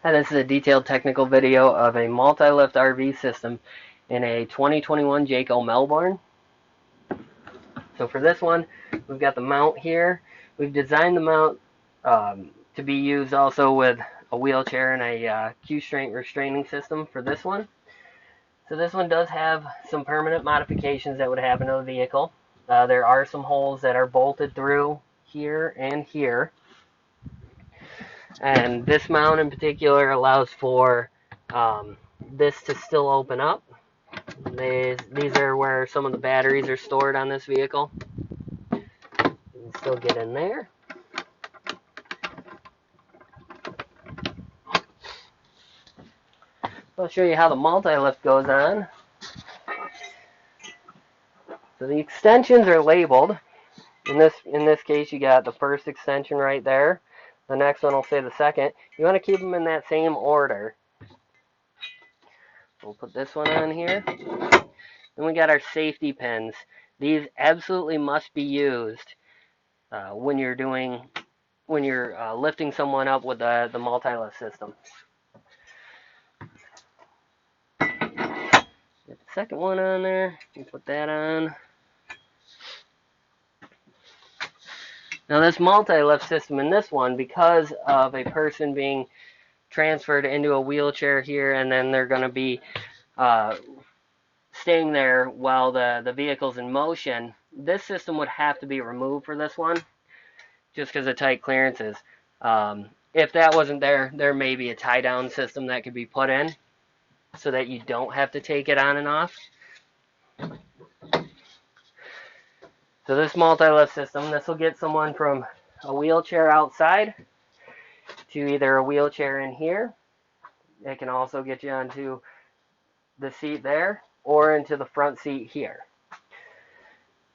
And this is a detailed technical video of a multi-lift RV system in a 2021 Jayco Melborn. So for this one, we've got the mount here. We've designed the mount to be used also with a wheelchair and a Q-strength restraining system for this one. So this one does have some permanent modifications that would happen to the vehicle. There are some holes that are bolted through here and here. And this mount in particular allows for this to still open up. These are where some of the batteries are stored on this vehicle. You can still get in there. I'll show you how the multi-lift goes on. So the extensions are labeled. In this case, you got the first extension right there. The next one will say the second. You want to keep them in that same order. We'll put this one on here. Then we got our safety pins. These absolutely must be used when you're lifting someone up with the multi-lift system. Get the second one on there. You put that on. Now this multi-lift system in this one, because of a person being transferred into a wheelchair here, and then they're going to be staying there while the vehicle's in motion, this system would have to be removed for this one, just because of tight clearances. If that wasn't there, there may be a tie-down system that could be put in so that you don't have to take it on and off. So this multi-lift system, this will get someone from a wheelchair outside to either a wheelchair in here. It can also get you onto the seat there or into the front seat here.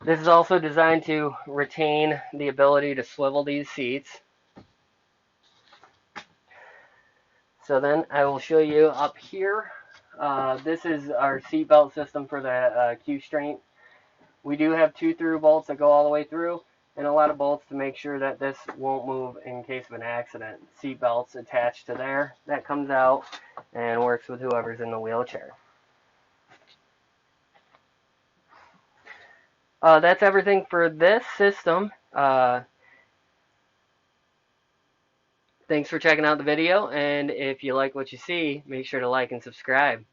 This is also designed to retain the ability to swivel these seats. So then I will show you up here. This is our seat belt system for the Q-strength. We do have 2 through bolts that go all the way through, and a lot of bolts to make sure that this won't move in case of an accident. Seat belts attached to there. That comes out and works with whoever's in the wheelchair. That's everything for this system. Thanks for checking out the video, and if you like what you see, make sure to like and subscribe.